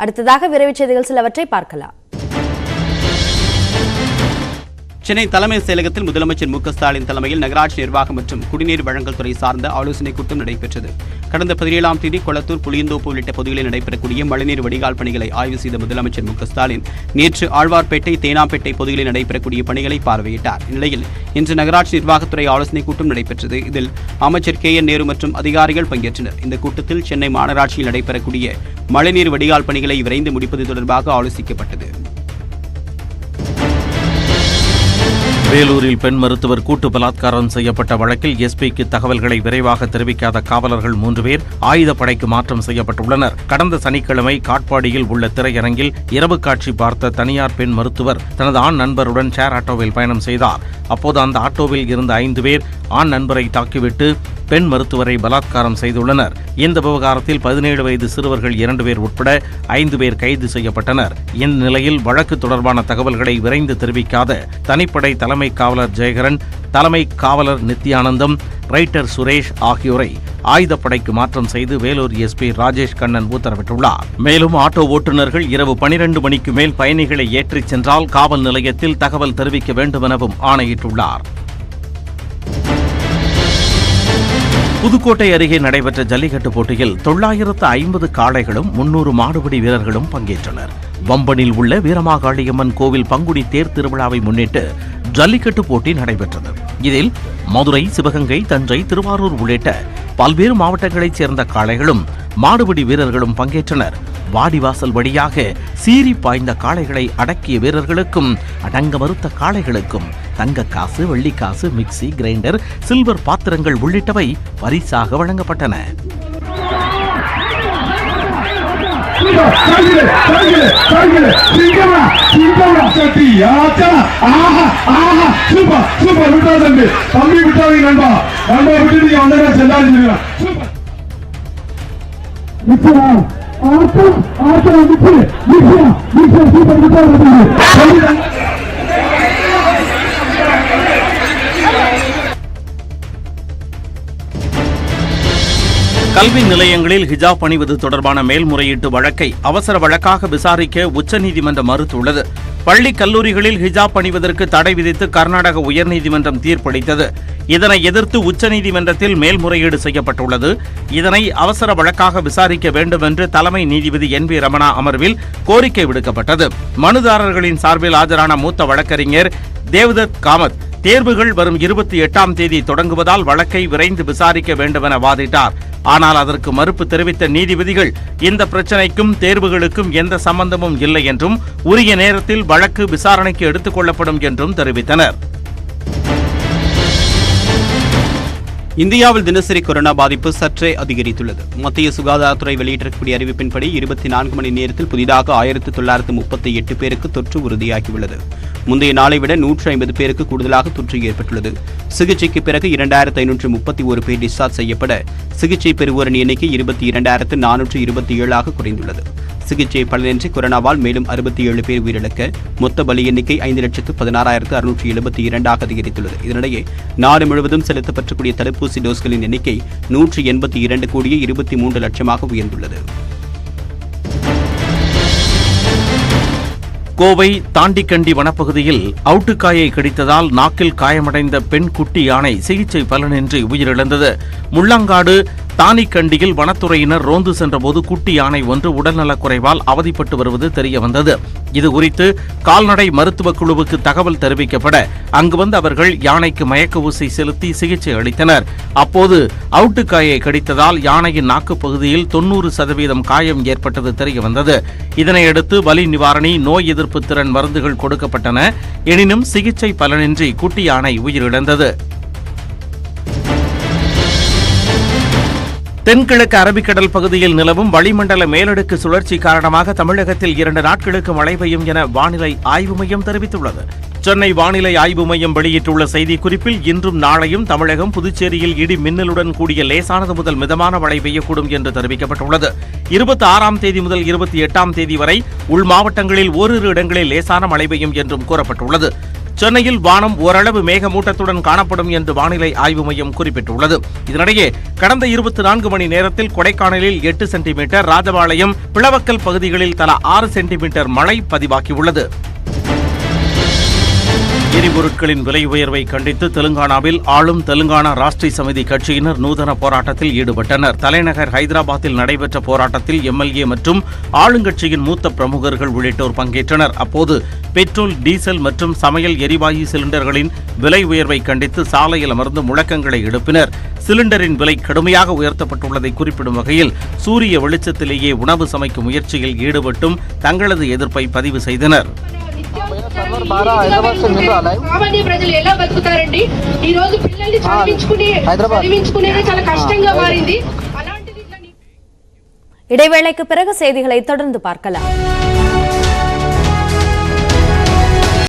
அடுத்ததாக விரைவுச் செய்திகள் சிலவற்றை பார்க்கலாம். சென்னை தலைமைச் செயலகத்தில் முதலமைச்சர் மு க ஸ்டாலின் தலைமையில் நகராட்சி நிர்வாகம் மற்றும் குடிநீர் வழங்கல் துறை சார்ந்த ஆலோசனைக் கூட்டம் நடைபெற்றது. கடந்த 17ஆம் தேதி கொளத்தூர், புளியந்தோப்பு உள்ளிட்ட பகுதிகளில் நடைபெறக்கூடிய மழைநீர் வடிகால் பணிகளை ஆய்வு செய்த முதலமைச்சர் மு க ஸ்டாலின் நேற்று ஆழ்வார்பேட்டை, தேனாம்பேட்டை பகுதிகளில் நடைபெறக்கூடிய பணிகளை பார்வையிட்டார். இந்நிலையில் இன்று நகராட்சி நிர்வாகத்துறை ஆலோசனைக் கூட்டம் நடைபெற்றது. இதில் அமைச்சர் கே என் நேரு மற்றும் அதிகாரிகள் பங்கேற்றனர். இந்த கூட்டத்தில் சென்னை மாநகராட்சியில் நடைபெறக்கூடிய மழைநீர் வடிகால் பணிகளை விரைந்து முடிப்பது தொடர்பாக ஆலோசிக்கப்பட்டது. வேலூரில் பெண் மருத்துவர் கூட்டு பலாத்காரம் செய்யப்பட்ட வழக்கில் எஸ்பிக்கு தகவல்களை விரைவாக தெரிவிக்காத காவலர்கள் 3 பேர் ஆயுதப்படைக்கு மாற்றம் செய்யப்பட்டுள்ளனர். கடந்த சனிக்கிழமை காட்பாடியில் உள்ள திரையரங்கில் இரவு காட்சி பார்த்த தனியார் பெண் மருத்துவர் தனது ஆண் நண்பருடன் ஷேர் ஆட்டோவில் பயணம் செய்தார். அப்போது அந்த ஆட்டோவில் இருந்த 5 பேர் ஆண் நண்பரை தாக்கிவிட்டு பெண் மருத்துவரை பலாத்காரம் செய்துள்ளனர். இந்த விவகாரத்தில் 17 வயது சிறுவர்கள் 2 பேர் உட்பட 5 பேர் கைது செய்யப்பட்டனர். இந்த நிலையில் வழக்கு தொடர்பான தகவல்களை விரைந்து தெரிவிக்காத தனிப்படை தலைமை காவலர் ஜெயகரன், தலைமை காவலர் நித்யானந்தம், ரைட்டர் சுரேஷ் ஆகியோரை ஆயுதப்படைக்கு மாற்றம் செய்து வேலூர் எஸ்பி ராஜேஷ் கண்ணன் உத்தரவிட்டுள்ளார். மேலும் ஆட்டோ ஓட்டுநர்கள் இரவு 12 மணிக்கு மேல் பயணிகளை ஏற்றிச் சென்றால் காவல் நிலையத்தில் தகவல் தெரிவிக்க வேண்டும் எனவும் ஆணையிட்டுள்ளார். புதுக்கோட்டை அருகே நடைபெற்ற ஜல்லிக்கட்டு போட்டியில் 950 காளைகளும் 300 மாடுபிடி வீரர்களும் பங்கேற்றனர். வம்பனில் உள்ள வீரமாகாளியம்மன் கோவில் பங்குனி தேர் திருவிழாவை முன்னிட்டு ஜல்லிக்கட்டு போட்டி நடைபெற்றது. இதில் மதுரை, சிவகங்கை, தஞ்சை, திருவாரூர் உள்ளிட்ட பல்வேறு மாவட்டங்களைச் சேர்ந்த காளைகளும் மாடுபிடி வீரர்களும் பங்கேற்றனர். வாடிவாசல் வழியாக சீறி பாய்ந்த காளைகளை அடக்கிய வீரர்களுக்கும் அடங்க மறுத்த காளைகளுக்கும் தங்க காசு, வெள்ளிக்காசு, மிக்சி, கிரைண்டர், சில்வர் பாத்திரங்கள் உள்ளிட்டவை பரிசாக வழங்கப்பட்டன. கல்வி நிலையங்களில் ஹிஜாப் அணிவது தொடர்பான மேல்முறையீட்டு வழக்கை அவசர வழக்காக விசாரிக்க உச்சநீதிமன்றம் மறுத்துள்ளது. பள்ளி கல்லூரிகளில் ஹிஜாப் அணிவதற்கு தடை விதித்து கர்நாடக உயர்நீதிமன்றம் தீர்ப்பளித்தது. இதனை எதிர்த்து உச்சநீதிமன்றத்தில் மேல்முறையீடு செய்யப்பட்டுள்ளது. இதனை அவசர வழக்காக விசாரிக்க வேண்டும் என்று தலைமை நீதிபதி என் வி ரமணா அமர்வில் கோரிக்கை விடுக்கப்பட்டது. மனுதாரர்களின் சார்பில் ஆஜரான மூத்த வழக்கறிஞர் தேவ்தத் காமத் தேர்வுகள் வரும் 28ஆம் தேதி தொடங்குவதால் வழக்கை விரைந்து விசாரிக்க வேண்டுமென வாதிட்டார். ஆனால் அதற்கு மறுப்பு தெரிவித்த நீதிபதிகள் இந்த பிரச்சினைக்கும் தேர்வுகளுக்கும் எந்த சம்பந்தமும் இல்லை என்றும் உரிய நேரத்தில் வழக்கு விசாரணைக்கு எடுத்துக் கொள்ளப்படும் என்றும் தெரிவித்தனர். இந்தியாவில் தினசரி கொரோனா பாதிப்பு சற்றே அதிகரித்துள்ளது. மத்திய சுகாதாரத்துறை வெளியிட்டிருக்கக்கூடிய அறிவிப்பின்படி 24 மணி நேரத்தில் புதிதாக 1938 பேருக்கு தொற்று உறுதியாகியுள்ளது. முந்தைய நாளை விட 150 பேருக்கு கூடுதலாக தொற்று ஏற்பட்டுள்ளது. சிகிச்சைக்கு பிறகு 2531 பேர் டிஸ்சார்ஜ் செய்யப்பட சிகிச்சை பெறுவோரின் எண்ணிக்கை 22,427 குறைந்துள்ளது. சிகிச்சை பலனின்றி கொரோனாவால் மேலும் 67 பேர் உயிரிழக்க மொத்த பலி எண்ணிக்கை 5,16,672 அதிகரித்துள்ளது. இதனிடையே நாடு முழுவதும் செலுத்தப்படக்கூடிய தடுப்பூசி டோஸ்களின் எண்ணிக்கை 182,23 லட்சமாக உயர்ந்துள்ளது. கோவை தாண்டிக்கண்டி வனப்பகுதியில் அவுட்டுக்காயை கடித்ததால் நாக்கில் காயமடைந்த பெண் குட்டி யானை சிகிச்சை பலனின்றி உயிரிழந்தது. முள்ளங்காடு தானிக்கண்டியில் வனத்துறையினர் ரோந்து சென்றபோது குட்டி யானை ஒன்று உடல்நலக்குறைவால் அவதிப்பட்டு வருவது தெரியவந்தது. இதுகுறித்து கால்நடை மருத்துவக் குழுவுக்கு தகவல் தெரிவிக்கப்பட அங்கு வந்த அவர்கள் யானைக்கு மயக்க ஊசி செலுத்தி சிகிச்சை அளித்தனர். அப்போது அவுட்டுக்காயை கடித்ததால் யானையின் நாக்கு பகுதியில் 90% காயம் ஏற்பட்டது தெரியவந்தது. இதனையடுத்து வலி நிவாரணி, நோய் எதிர்ப்பு திறன் மருந்துகள் கொடுக்கப்பட்டன. எனினும் சிகிச்சை பலனின்றி குட்டி யானை உயிரிழந்தது. தென்கிழக்கு அரபிக்கடல் பகுதியில் நிலவும் வளிமண்டல மேலடுக்கு சுழற்சி காரணமாக தமிழகத்தில் 2 நாட்களுக்கு மழை பெய்யும் என வானிலை ஆய்வு மையம் தெரிவித்துள்ளது. சென்னை வானிலை ஆய்வு மையம் வெளியிட்டுள்ள செய்திக்குறிப்பில் இன்றும் நாளையும் தமிழகம், புதுச்சேரியில் இடி மின்னலுடன் கூடிய லேசானது முதல் மிதமான மழை பெய்யக்கூடும் என்று தெரிவிக்கப்பட்டுள்ளது. 26ஆம் தேதி முதல் 28ஆம் தேதி வரை உள் மாவட்டங்களில் ஓரிரு இடங்களில் லேசான மழை பெய்யும் என்றும் கூறப்பட்டுள்ளது. சென்னையில் வானம் ஓரளவு மேகமூட்டத்துடன் காணப்படும் என்று வானிலை ஆய்வு மையம் குறிப்பிட்டுள்ளது. இதனிடையே கடந்த 24 மணி நேரத்தில் கொடைக்கானலில் 8 சென்டிமீட்டர், ராஜபாளையம், பிளவக்கல் பகுதிகளில் தலா 6 சென்டிமீட்டர் மழை பதிவாகியுள்ளது. எரிபொருட்களின் விலை உயர்வை கண்டித்து தெலுங்கானாவில் ஆளும் தெலுங்கானா ராஷ்டிரிய சமிதி கட்சியினர் நூதன போராட்டத்தில் ஈடுபட்டனர். தலைநகர் ஹைதராபாத்தில் நடைபெற்ற போராட்டத்தில் எம்எல்ஏ மற்றும் ஆளுங்கட்சியின் மூத்த பிரமுகர்கள் உள்ளிட்டோர் பங்கேற்றனர். அப்போது பெட்ரோல், டீசல் மற்றும் சமையல் எரிவாயு சிலிண்டர்களின் விலை உயர்வை கண்டித்து சாலையில் அமர்ந்து முழக்கங்களை எழுப்பினர். சிலிண்டரின் விலை கடுமையாக உயர்த்தப்பட்டுள்ளதை குறிப்பிடும் வகையில் சூரிய வெளிச்சத்திலேயே உணவு சமைக்கும் முயற்சியில் ஈடுபட்டும் தங்களது எதிர்ப்பை பதிவு செய்தனர். సామాన్య ప్రజలు ఎలా బతుకుతారండి? ఈ రోజు పిల్లల్ని చదివించుకునేది చాలా కష్టంగా మారింది. అలాంటిది இடைவேளைக்கு பிறகு செய்திகளை தொடர்ந்து பார்க்கலாம்.